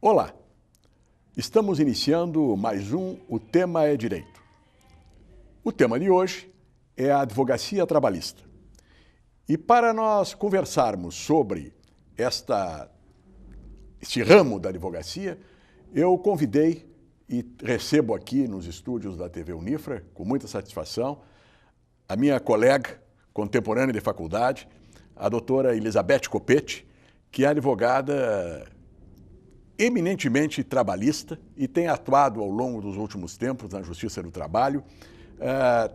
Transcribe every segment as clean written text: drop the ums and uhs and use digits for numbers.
Olá, estamos iniciando mais O Tema é Direito. O tema de hoje é a advocacia trabalhista. E para nós conversarmos sobre este ramo da advocacia, eu convidei e recebo aqui nos estúdios da TV Unifra, com muita satisfação, a minha colega contemporânea de faculdade, a doutora Elizabeth Copete, que é advogada eminentemente trabalhista e tem atuado ao longo dos últimos tempos na Justiça do Trabalho,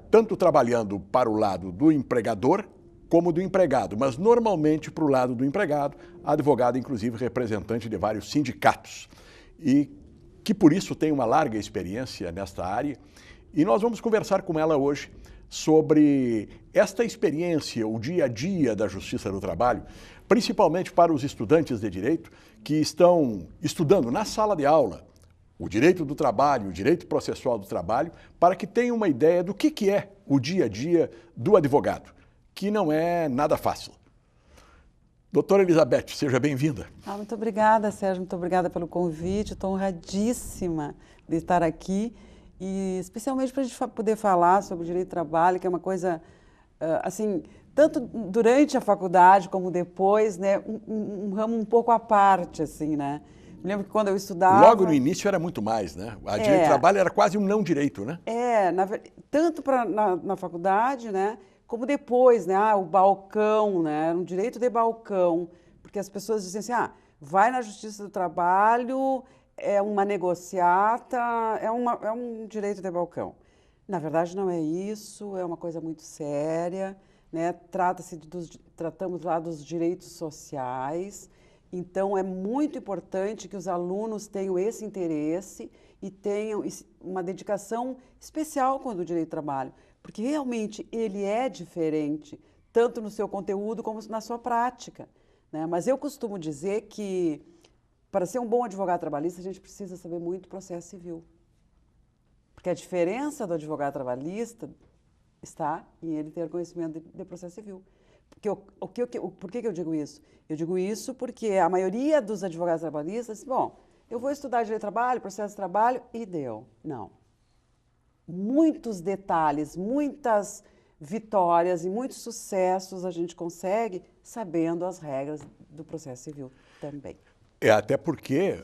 tanto trabalhando para o lado do empregador como do empregado, mas normalmente para o lado do empregado, advogada inclusive representante de vários sindicatos e que por isso tem uma larga experiência nesta área. E nós vamos conversar com ela hoje sobre esta experiência, o dia a dia da Justiça do Trabalho, principalmente para os estudantes de direito que estão estudando na sala de aula o direito do trabalho, o direito processual do trabalho, para que tenham uma ideia do que é o dia a dia do advogado, que não é nada fácil. Doutora Elizabeth, seja bem-vinda. Muito obrigada, Sérgio, muito obrigada pelo convite, estou honradíssima de estar aqui e especialmente para a gente poder falar sobre o direito do trabalho, que é uma coisa, assim, tanto durante a faculdade como depois, né, um ramo um pouco à parte, assim, né? Me lembro que quando eu estudava... Logo no início era muito mais, né? O direito do trabalho era quase um não direito, né? Tanto na faculdade, né, como depois, né, o balcão, né, era um direito de balcão, porque as pessoas diziam assim, vai na Justiça do Trabalho, é uma negociata, é um direito de balcão. Na verdade não é isso, é uma coisa muito séria, né, tratamos lá dos direitos sociais, então é muito importante que os alunos tenham esse interesse e tenham uma dedicação especial com o direito do trabalho, porque realmente ele é diferente, tanto no seu conteúdo como na sua prática, né? Mas eu costumo dizer que, para ser um bom advogado trabalhista, a gente precisa saber muito processo civil. Porque a diferença do advogado trabalhista está em ele ter conhecimento de processo civil. Por que eu digo isso? Eu digo isso porque a maioria dos advogados trabalhistas diz, bom, eu vou estudar direito do trabalho, processo de trabalho e deu. Não. Muitos detalhes, muitas vitórias e muitos sucessos a gente consegue sabendo as regras do processo civil também. Até porque,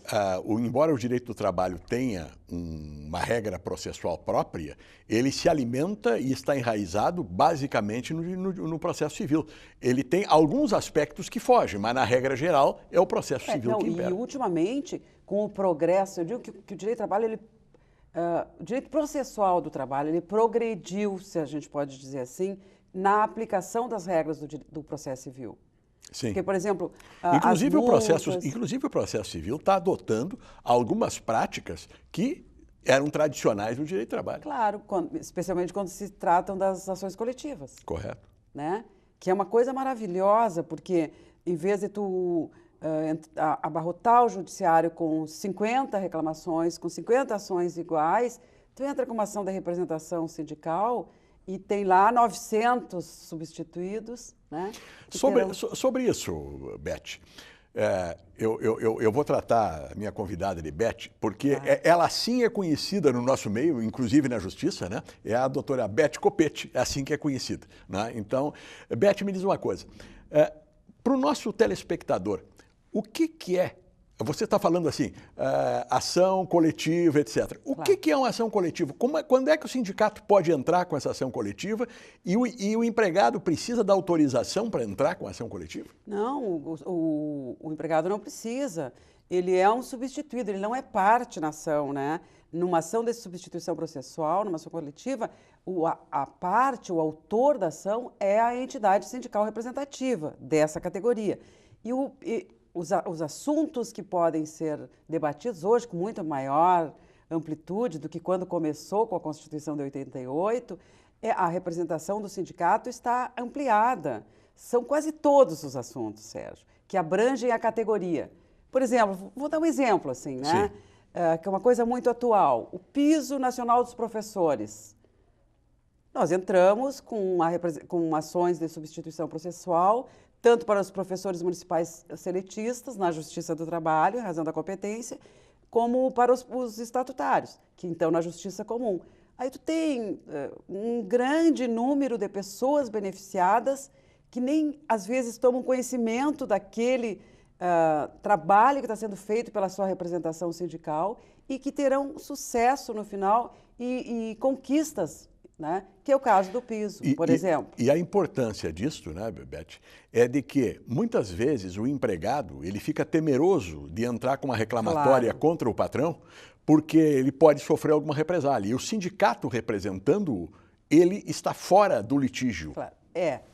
embora o direito do trabalho tenha uma regra processual própria, ele se alimenta e está enraizado basicamente no processo civil. Ele tem alguns aspectos que fogem, mas na regra geral é o processo civil que impera. E ultimamente, com o progresso, eu digo que o direito do trabalho, o direito processual do trabalho, ele progrediu, se a gente pode dizer assim, na aplicação das regras do processo civil. Sim. Porque, por exemplo, inclusive o processo civil está adotando algumas práticas que eram tradicionais no direito do trabalho. Claro, especialmente quando se tratam das ações coletivas. Correto. Né? Que é uma coisa maravilhosa, porque em vez de tu abarrotar o judiciário com 50 reclamações, com 50 ações iguais, tu entra com uma ação da representação sindical e tem lá 900 substituídos, né? Sobre isso, Beth, eu vou tratar a minha convidada de Beth, porque ela sim é conhecida no nosso meio, inclusive na Justiça, né? É a doutora Beth Copete, é assim que é conhecida, né? Então, Beth, me diz uma coisa, para o nosso telespectador, o que é? Você está falando assim, ação coletiva, etc. O que é uma ação coletiva? Quando é que o sindicato pode entrar com essa ação coletiva e o empregado precisa da autorização para entrar com a ação coletiva? Não, o empregado não precisa. Ele é um substituído, ele não é parte na ação, né? Numa ação de substituição processual, numa ação coletiva, a parte, o autor da ação é a entidade sindical representativa dessa categoria. Os assuntos que podem ser debatidos hoje com muito maior amplitude do que quando começou com a Constituição de 88, a representação do sindicato está ampliada. São quase todos os assuntos, Sérgio, que abrangem a categoria. Por exemplo, vou dar um exemplo, assim, né? Que é uma coisa muito atual. O Piso Nacional dos Professores. Nós entramos com ações de substituição processual tanto para os professores municipais seletistas, na Justiça do Trabalho, em razão da competência, como para os estatutários, que então na Justiça Comum. Aí tu tem um grande número de pessoas beneficiadas que nem, às vezes, tomam conhecimento daquele trabalho que está sendo feito pela sua representação sindical e que terão sucesso no final e conquistas, né? Que é o caso do piso, por exemplo. E a importância disso, né, Beth, é de que, muitas vezes, o empregado ele fica temeroso de entrar com uma reclamatória contra o patrão, porque ele pode sofrer alguma represália. E o sindicato representando-o, ele está fora do litígio. Claro.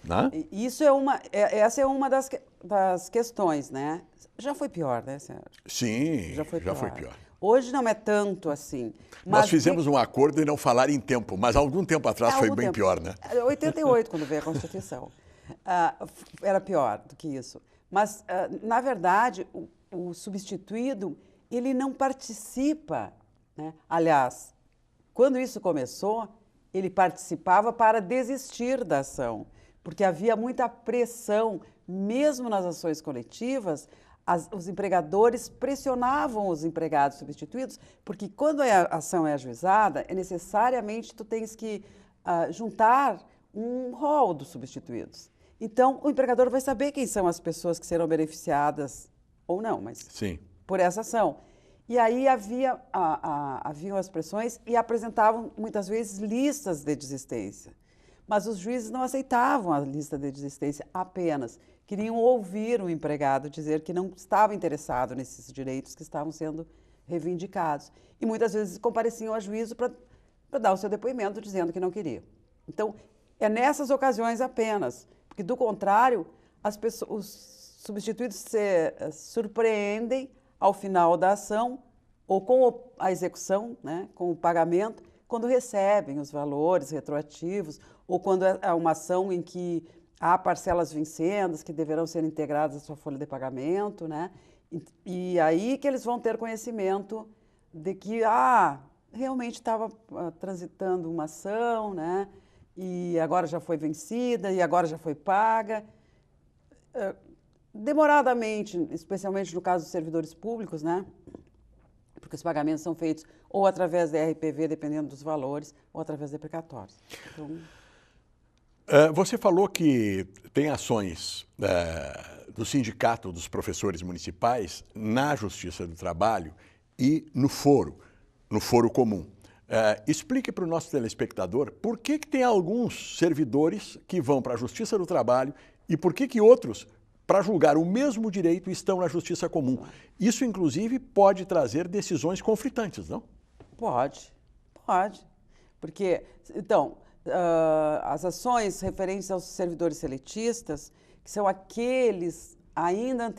Né? Isso essa é uma das questões, né? Já foi pior, né, senhora? Sim, já foi pior. Hoje não é tanto assim. Nós fizemos um acordo de não falar em tempo, mas algum tempo atrás foi bem pior, né? 88, quando veio a Constituição. Era pior do que isso. Mas, na verdade, o substituído, ele não participa, né? Aliás, quando isso começou, ele participava para desistir da ação, porque havia muita pressão, mesmo nas ações coletivas, os empregadores pressionavam os empregados substituídos, porque quando a ação é ajuizada, necessariamente tu tens que juntar um rol dos substituídos. Então, o empregador vai saber quem são as pessoas que serão beneficiadas, ou não, mas sim, por essa ação. E aí haviam as pressões e apresentavam, muitas vezes, listas de desistência. Mas os juízes não aceitavam a lista de desistência apenas. Queriam ouvir o empregado dizer que não estava interessado nesses direitos que estavam sendo reivindicados. E muitas vezes compareciam a juízo para dar o seu depoimento dizendo que não queriam. Então, é nessas ocasiões apenas, porque do contrário, os substituídos se surpreendem ao final da ação ou com a execução, né, com o pagamento, quando recebem os valores retroativos ou quando é uma ação em que há parcelas vincendas que deverão ser integradas à sua folha de pagamento, né? E aí que eles vão ter conhecimento de que realmente estava transitando uma ação, né? E agora já foi vencida e agora já foi paga. Demoradamente, especialmente no caso dos servidores públicos, né? Porque os pagamentos são feitos ou através da RPV, dependendo dos valores, ou através de precatórios. Então... Você falou que tem ações do Sindicato dos Professores Municipais na Justiça do Trabalho e no foro comum. Explique para o nosso telespectador por que tem alguns servidores que vão para a Justiça do Trabalho e por que outros, para julgar o mesmo direito, estão na Justiça Comum. Isso, inclusive, pode trazer decisões conflitantes, não? Pode. Porque, então, as ações referentes aos servidores seletistas, que são aqueles ainda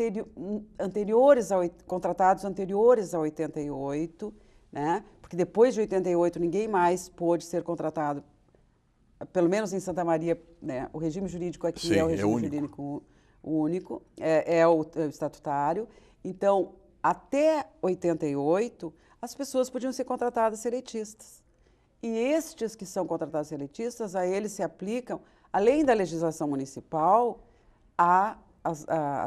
contratados anteriores a 88, né? Porque depois de 88 ninguém mais pôde ser contratado, pelo menos em Santa Maria, né? O regime jurídico aqui Sim, é o regime jurídico único, é o estatutário. Então, até 88, as pessoas podiam ser contratadas seletistas. E estes que são contratados seletistas, a eles se aplicam, além da legislação municipal, a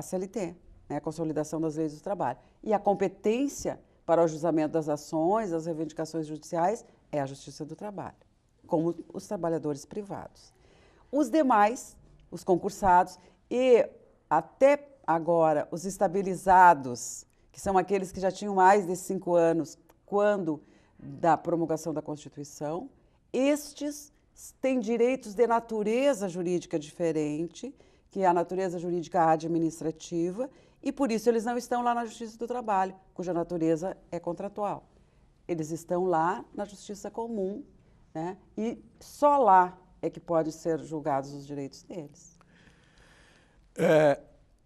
CLT, né, a Consolidação das Leis do Trabalho. E a competência para o ajuizamento das ações, das reivindicações judiciais, é a Justiça do Trabalho, como os trabalhadores privados. Os demais, os concursados e até agora os estabilizados, que são aqueles que já tinham mais de 5 anos quando da promulgação da Constituição, estes têm direitos de natureza jurídica diferente, que é a natureza jurídica administrativa, e por isso eles não estão lá na Justiça do Trabalho, cuja natureza é contratual. Eles estão lá na Justiça Comum, né? E só lá é que podem ser julgados os direitos deles.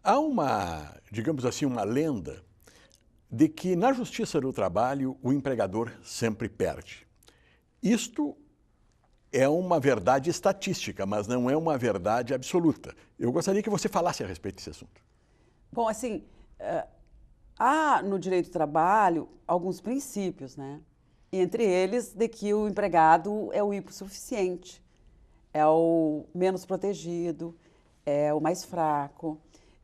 Há uma, digamos assim, uma lenda de que na Justiça do Trabalho o empregador sempre perde. Isto é uma verdade estatística, mas não é uma verdade absoluta. Eu gostaria que você falasse a respeito desse assunto. Bom, assim, há no direito do trabalho alguns princípios, né? Entre eles, de que o empregado é o hipossuficiente, é o menos protegido, é o mais fraco.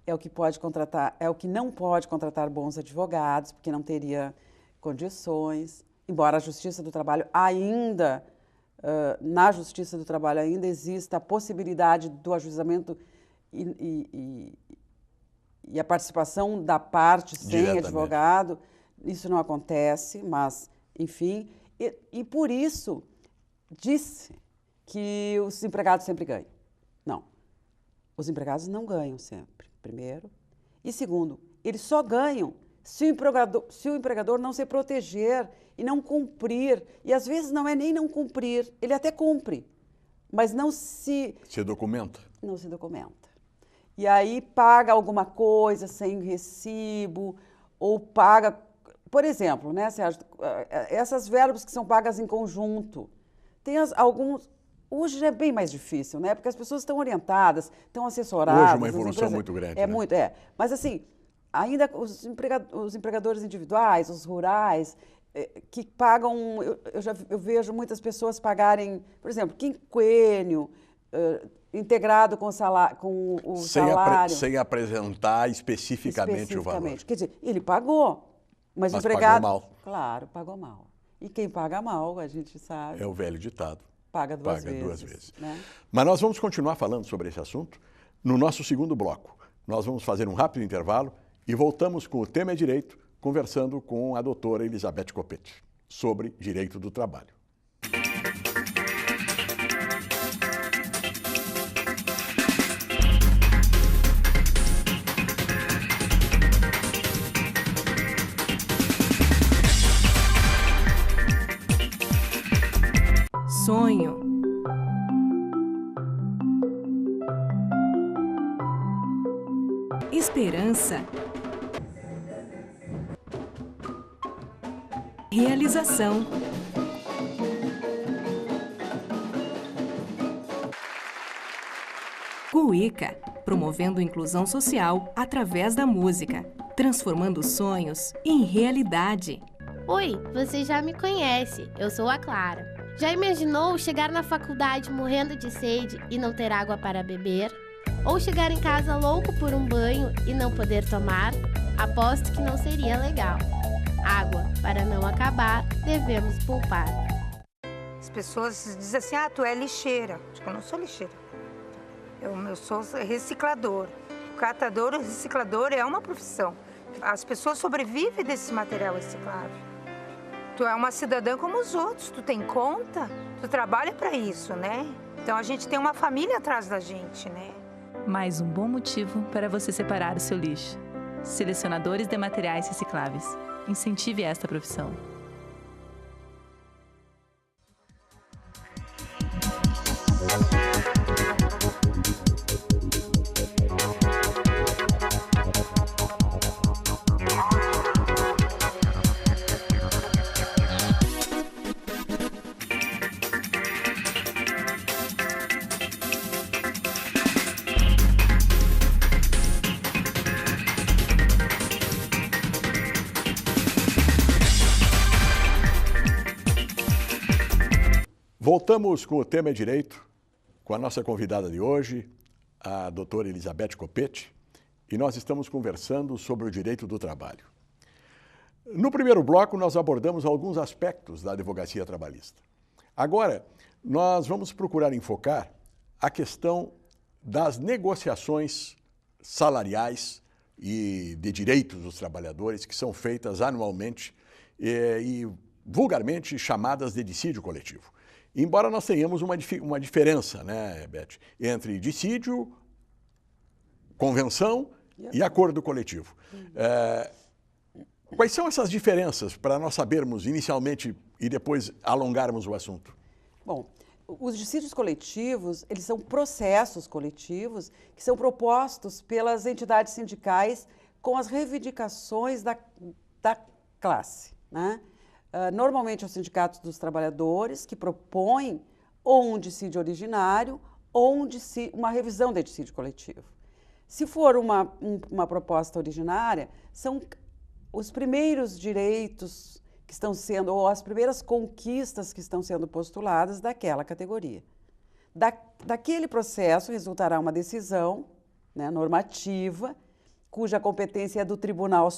é o que pode contratar, é o que não pode contratar bons advogados, porque não teria condições. Embora a Justiça do Trabalho ainda, na Justiça do Trabalho ainda exista a possibilidade do ajuizamento e a participação da parte sem advogado, isso não acontece, mas, enfim, e por isso disse que os empregados sempre ganham. Não, os empregados não ganham sempre, primeiro. E segundo, eles só ganham se o empregador não se proteger e não cumprir. E às vezes não é nem não cumprir, ele até cumpre, mas não se... Se documenta. Não se documenta. E aí paga alguma coisa sem recibo, ou paga... Por exemplo, né, Sérgio, essas verbas que são pagas em conjunto, tem alguns... Hoje já é bem mais difícil, né? Porque as pessoas estão orientadas, estão assessoradas. Hoje uma evolução muito grande. É né? muito, é. Mas assim, ainda os empregadores individuais, os rurais, que pagam... Eu vejo muitas pessoas pagarem, por exemplo, quinquênio, integrado com o salário. Sem apresentar especificamente o valor. Quer dizer, ele pagou, mas o empregado... pagou mal. Claro, pagou mal. E quem paga mal, a gente sabe... É o velho ditado. Paga duas vezes. Né? Mas nós vamos continuar falando sobre esse assunto no nosso segundo bloco. Nós vamos fazer um rápido intervalo e voltamos com o Tema é Direito, conversando com a doutora Elizabeth Coppetti sobre direito do trabalho. Sonho. Esperança. Realização. Cuíca, promovendo inclusão social através da música, transformando sonhos em realidade. Oi, você já me conhece, eu sou a Clara. Já imaginou chegar na faculdade morrendo de sede e não ter água para beber? Ou chegar em casa louco por um banho e não poder tomar? Aposto que não seria legal. Água, para não acabar, devemos poupar. As pessoas dizem assim, tu é lixeira. Acho que eu não sou lixeira. Eu sou reciclador. O catador, o reciclador é uma profissão. As pessoas sobrevivem desse material reciclável. Tu é uma cidadã como os outros, tu tem conta, tu trabalha para isso, né? Então a gente tem uma família atrás da gente, né? Mais um bom motivo para você separar o seu lixo. Selecionadores de materiais recicláveis. Incentive esta profissão. Voltamos com o Tema é Direito, com a nossa convidada de hoje, a doutora Elizabeth Coppetti, e nós estamos conversando sobre o direito do trabalho. No primeiro bloco, nós abordamos alguns aspectos da advocacia trabalhista. Agora, nós vamos procurar enfocar a questão das negociações salariais e de direitos dos trabalhadores que são feitas anualmente e vulgarmente chamadas de dissídio coletivo. Embora nós tenhamos uma diferença, né, Beth, entre dissídio, convenção e acordo coletivo. Quais são essas diferenças para nós sabermos inicialmente e depois alongarmos o assunto? Bom, os dissídios coletivos, eles são processos coletivos que são propostos pelas entidades sindicais com as reivindicações da classe, né? Normalmente, os sindicatos dos trabalhadores que propõem ou um dissídio originário ou uma revisão de dissídio coletivo. Se for uma proposta originária, são os primeiros direitos que estão sendo, ou as primeiras conquistas que estão sendo postuladas daquela categoria. Daquele processo resultará uma decisão, né, normativa cuja competência é do Tribunal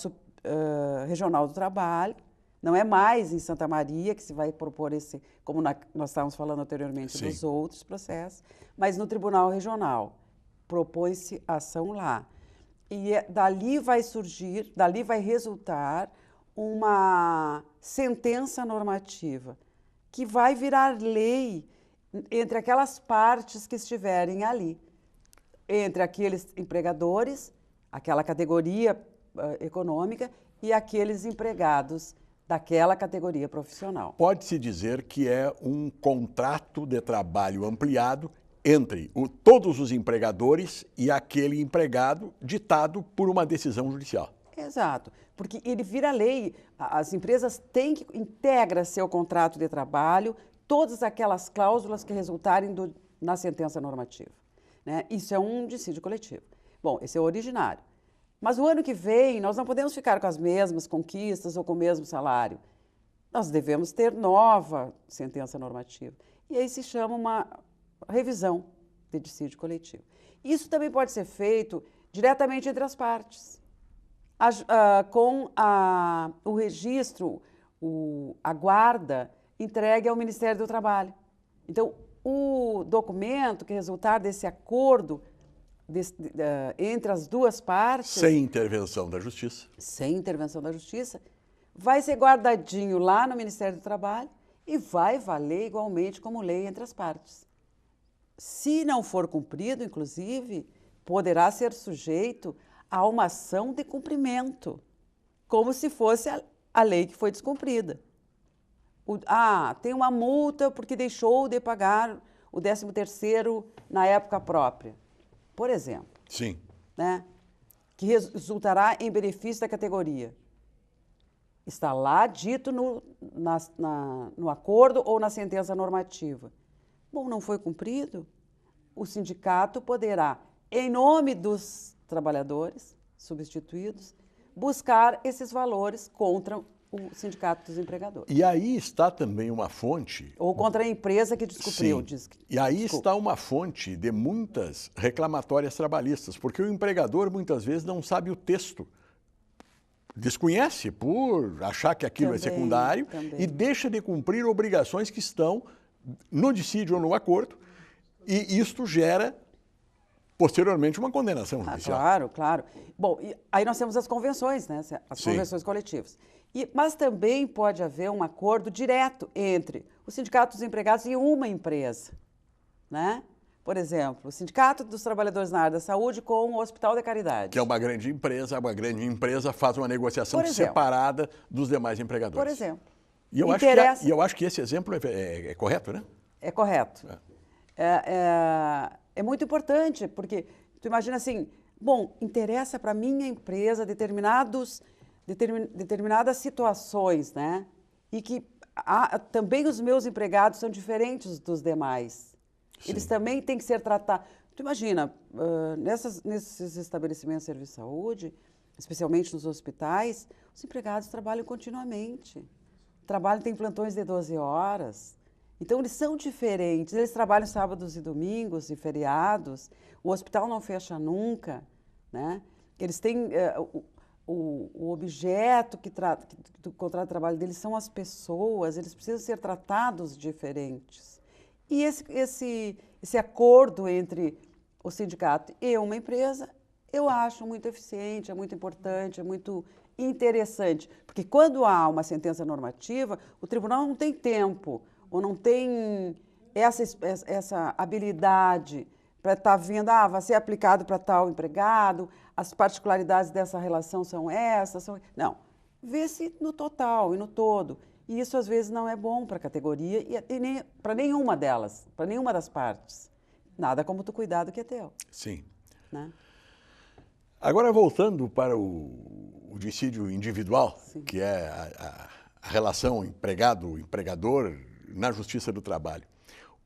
Regional do Trabalho. Não é mais em Santa Maria que se vai propor esse, como nós estávamos falando anteriormente, Sim. dos outros processos, mas no Tribunal Regional. Propõe-se ação lá. E dali vai surgir, dali vai resultar uma sentença normativa que vai virar lei entre aquelas partes que estiverem ali, entre aqueles empregadores, aquela categoria econômica e aqueles empregados daquela categoria profissional. Pode-se dizer que é um contrato de trabalho ampliado entre todos os empregadores e aquele empregado ditado por uma decisão judicial. Exato, porque ele vira lei, as empresas têm que integrar seu contrato de trabalho todas aquelas cláusulas que resultarem na sentença normativa, né? Isso é um dissídio coletivo. Bom, esse é o originário. Mas o ano que vem nós não podemos ficar com as mesmas conquistas ou com o mesmo salário. Nós devemos ter nova sentença normativa. E aí se chama uma revisão de dissídio coletivo. Isso também pode ser feito diretamente entre as partes, com o registro, a guarda entregue ao Ministério do Trabalho. Então, o documento que resultar desse acordo entre as duas partes... Sem intervenção da Justiça. Sem intervenção da Justiça, vai ser guardadinho lá no Ministério do Trabalho e vai valer igualmente como lei entre as partes. Se não for cumprido, inclusive, poderá ser sujeito a uma ação de cumprimento, como se fosse a lei que foi descumprida. Tem uma multa porque deixou de pagar o 13º na época própria, por exemplo. Sim. Né? Que resultará em benefício da categoria. Está lá dito no acordo ou na sentença normativa. Bom, não foi cumprido, o sindicato poderá, em nome dos trabalhadores substituídos, buscar esses valores contra o sindicato dos empregadores. E aí está também uma fonte... Ou contra a empresa que descobriu. E aí está uma fonte de muitas reclamatórias trabalhistas, porque o empregador muitas vezes não sabe o texto, desconhece por achar que aquilo é secundário e deixa de cumprir obrigações que estão no dissídio ou no acordo, e isto gera posteriormente uma condenação judicial. Claro, claro. Bom, aí nós temos as convenções, né? As convenções coletivas. Mas também pode haver um acordo direto entre o Sindicato dos Empregados e uma empresa, né? Por exemplo, o Sindicato dos Trabalhadores na área da saúde com o Hospital de Caridade. Que é uma grande empresa faz uma negociação separada dos demais empregadores. Por exemplo. E eu acho que esse exemplo é correto, né? É correto. É muito importante, porque tu imagina assim, bom, interessa para a minha empresa determinadas situações, né? E que também os meus empregados são diferentes dos demais. Sim. Eles também têm que ser tratados. Tu imagina, nesses estabelecimentos de serviço de saúde, especialmente nos hospitais, os empregados trabalham continuamente. Tem plantões de 12 horas. Então, eles são diferentes. Eles trabalham sábados e domingos e feriados. O hospital não fecha nunca, né? Eles têm... O objeto do contrato de trabalho deles são as pessoas. Eles precisam ser tratados diferentes. E esse acordo entre o sindicato e uma empresa, eu acho muito eficiente, é muito importante, é muito interessante. Porque quando há uma sentença normativa, o tribunal não tem tempo ou não tem essa habilidade para estar vendo, vai ser aplicado para tal empregado, as particularidades dessa relação são essas. Não, vê-se no total e no todo. E isso, às vezes, não é bom para a categoria e nem para nenhuma delas, para nenhuma das partes. Nada como tu cuidar do que é teu. Sim. Né? Agora, voltando para o dissídio individual, Sim. que é a relação empregado-empregador na Justiça do Trabalho.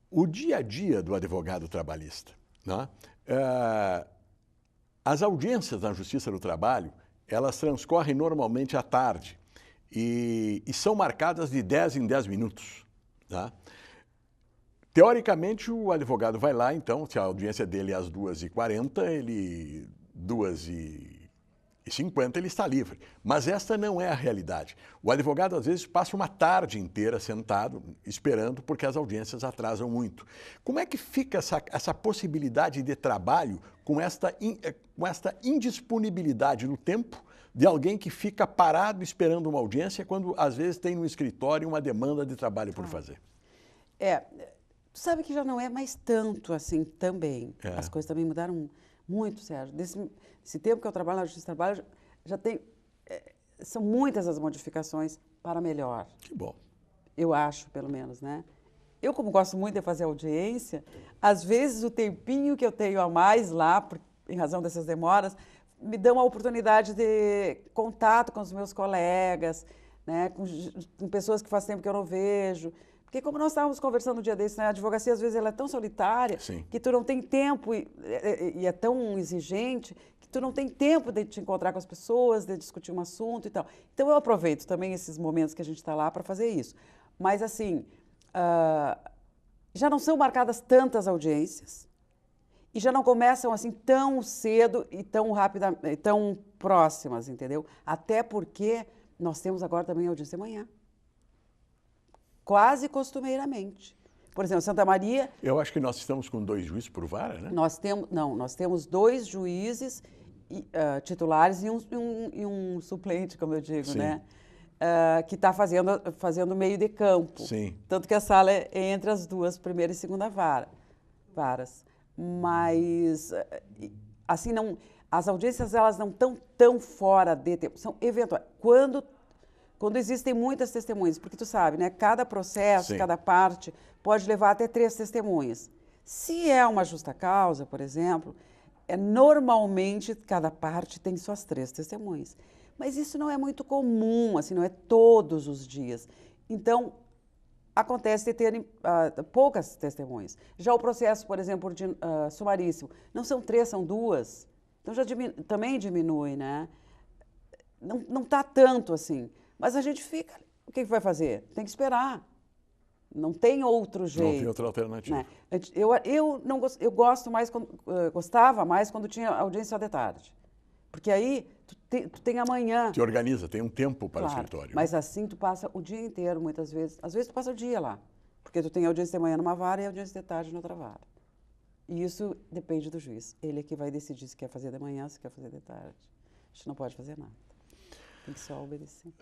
O dia a dia do advogado trabalhista, né? As audiências na Justiça do Trabalho, elas transcorrem normalmente à tarde e são marcadas de 10 em 10 minutos. Tá? Teoricamente, o advogado vai lá, então, se a audiência dele é às 2h40, ele 2h40 e 50 ele está livre. Mas esta não é a realidade. O advogado, às vezes, passa uma tarde inteira sentado, esperando, porque as audiências atrasam muito. Como é que fica essa possibilidade de trabalho com esta indisponibilidade no tempo de alguém que fica parado esperando uma audiência quando, às vezes, tem no escritório uma demanda de trabalho por fazer? Tu sabe que já não é mais tanto assim também. É. As coisas também mudaram muito, Sérgio. Desse tempo que eu trabalho na Justiça do Trabalho, já tem... são muitas as modificações para melhor. Que bom. Eu acho, pelo menos, né? Eu, como gosto muito de fazer audiência, às vezes o tempinho que eu tenho a mais lá, em razão dessas demoras, me dão a oportunidade de contato com os meus colegas, né? Com pessoas que faz tempo que eu não vejo. Porque como nós estávamos conversando um dia desse, né? A advocacia, às vezes, ela é tão solitária. Sim. Que tu não tem tempo e é tão exigente que tu não tem tempo de te encontrar com as pessoas, de discutir um assunto e tal. Então, eu aproveito também esses momentos que a gente está lá para fazer isso. Mas, assim, já não são marcadas tantas audiências e já não começam assim tão cedo e tão rapidamente, tão próximas, entendeu? Até porque nós temos agora também audiência de manhã. Quase costumeiramente. Por exemplo, Santa Maria... Eu acho que nós estamos com 2 juízes por vara, né? Nós temos 2 juízes titulares e um suplente, como eu digo, Sim. né? Que está fazendo meio de campo. Sim. Tanto que a sala é entre as 2, primeira e segunda varas. Mas, assim, não, as audiências elas não estão tão fora de tempo. São eventuais. Quando existem muitas testemunhas, porque tu sabe, né? Cada processo, Sim. cada parte pode levar até 3 testemunhas. Se é uma justa causa, por exemplo, normalmente cada parte tem suas 3 testemunhas. Mas isso não é muito comum, assim, não é todos os dias. Então, acontece de terem poucas testemunhas. Já o processo, por exemplo, sumaríssimo, não são 3, são 2. Então, já também diminui, né? Não está tanto assim. Mas a gente fica... O que vai fazer? Tem que esperar. Não tem outro jeito. Não tem outra alternativa. Né? Eu gostava mais quando tinha audiência só de tarde. Porque aí tu tem amanhã. Te organiza, tem um tempo para Claro, o escritório. mas assim tu passa o dia inteiro, muitas vezes. Às vezes tu passa o dia lá. Porque tu tem audiência de manhã numa vara e audiência de tarde noutra vara. E isso depende do juiz. Ele é que vai decidir se quer fazer de manhã, se quer fazer de tarde. A gente não pode fazer nada. Tem que só obedecer.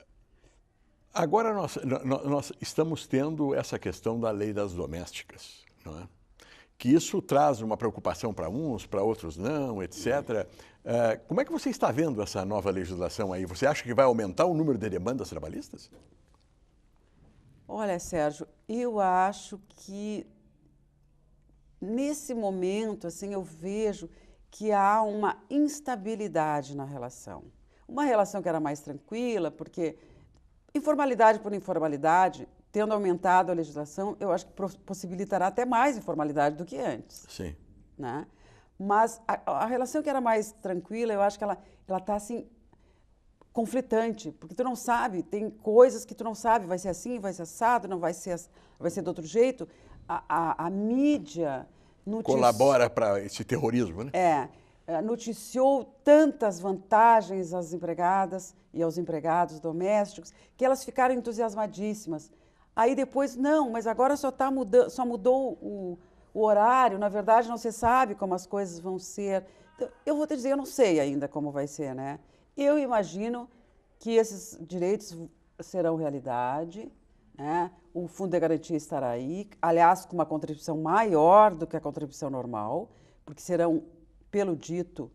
Agora nós estamos tendo essa questão da lei das domésticas, não é? Que isso traz uma preocupação para uns, para outros não, etc. Como é que você está vendo essa nova legislação aí? Você acha que vai aumentar o número de demandas trabalhistas? Olha, Sérgio, eu acho que nesse momento, assim, eu vejo que há uma instabilidade na relação. Uma relação que era mais tranquila, porque informalidade por informalidade, tendo aumentado a legislação, eu acho que possibilitará até mais informalidade do que antes. Sim. Né? Mas a relação que era mais tranquila, eu acho que ela está assim, conflitante, porque tu não sabe, tem coisas que tu não sabe, vai ser assim, vai ser assado, não vai ser de outro jeito. A mídia colabora para esse terrorismo, né? Noticiou tantas vantagens às empregadas e aos empregados domésticos que elas ficaram entusiasmadíssimas. Aí depois, não, mas agora só mudou o horário, na verdade não se sabe como as coisas vão ser. Então, eu vou te dizer, eu não sei ainda como vai ser, né? Eu imagino que esses direitos serão realidade, né? O Fundo de Garantia estará aí, aliás, com uma contribuição maior do que a contribuição normal, porque serão, pelo dito,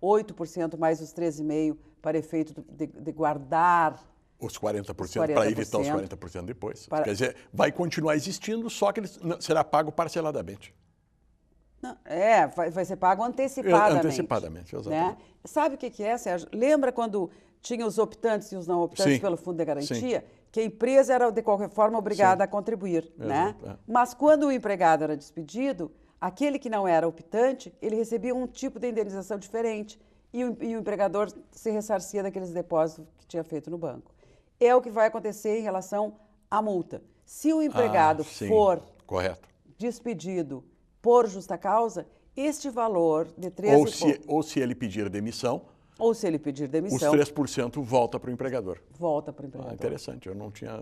8% mais os 13,5% para efeito de guardar os 40%, para evitar os 40% depois. Quer dizer, vai continuar existindo, só que ele será pago parceladamente. Não, vai ser pago antecipadamente. Antecipadamente, exatamente. Né? Sabe o que é, Sérgio? Lembra quando tinha os optantes e os não optantes pelo Fundo de Garantia? Sim. Que a empresa era, de qualquer forma, obrigada a contribuir. Né? Mas quando o empregado era despedido, aquele que não era optante, ele recebia um tipo de indenização diferente e o empregador se ressarcia daqueles depósitos que tinha feito no banco. É o que vai acontecer em relação à multa. Se o empregado for despedido por justa causa, este valor de 13... Ou se ele pedir demissão, Ou se ele pedir os demissão, 3% volta para o empregador. volta para o empregador. Interessante, eu não tinha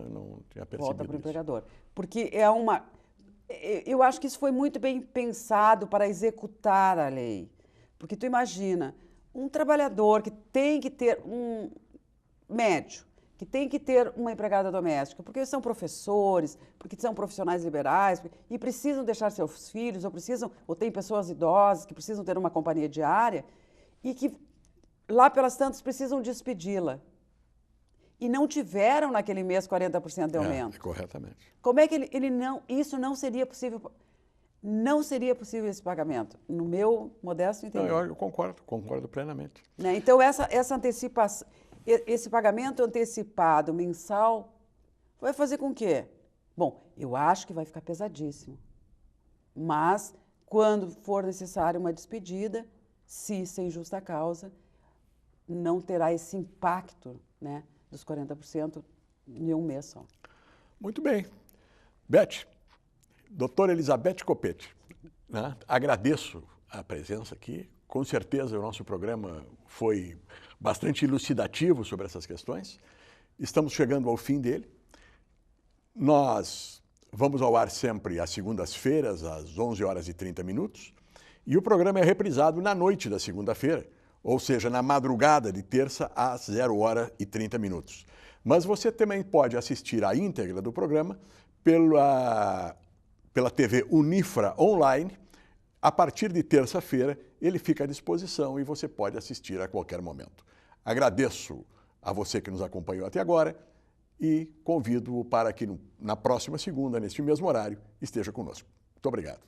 percebido Volta para o isso. empregador. Porque é uma... Eu acho que isso foi muito bem pensado para executar a lei. Porque tu imagina, um trabalhador que tem que ter um médio, que tem que ter uma empregada doméstica, porque são professores, porque são profissionais liberais, e precisam deixar seus filhos, ou tem pessoas idosas que precisam ter uma companhia diária, e que lá pelas tantas precisam despedi-la. E não tiveram naquele mês 40% de aumento. Corretamente. Como é que isso não seria possível? Não seria possível esse pagamento, no meu modesto entendimento. Não, eu concordo plenamente. Né? Então, essa antecipação, esse pagamento antecipado mensal vai fazer com que? Bom, eu acho que vai ficar pesadíssimo. Mas, quando for necessária uma despedida, se sem justa causa, não terá esse impacto, né, dos 40% em um mês só. Muito bem. Beth, doutora Elizabeth Copete, né? Agradeço a presença aqui. Com certeza o nosso programa foi bastante elucidativo sobre essas questões. Estamos chegando ao fim dele. Nós vamos ao ar sempre às segundas-feiras, às 11h30. E o programa é reprisado na noite da segunda-feira, ou seja, na madrugada de terça às 0h30. Mas você também pode assistir a íntegra do programa pela TV Unifra Online. A partir de terça-feira, ele fica à disposição e você pode assistir a qualquer momento. Agradeço a você que nos acompanhou até agora e convido-o para que na próxima segunda, neste mesmo horário, esteja conosco. Muito obrigado.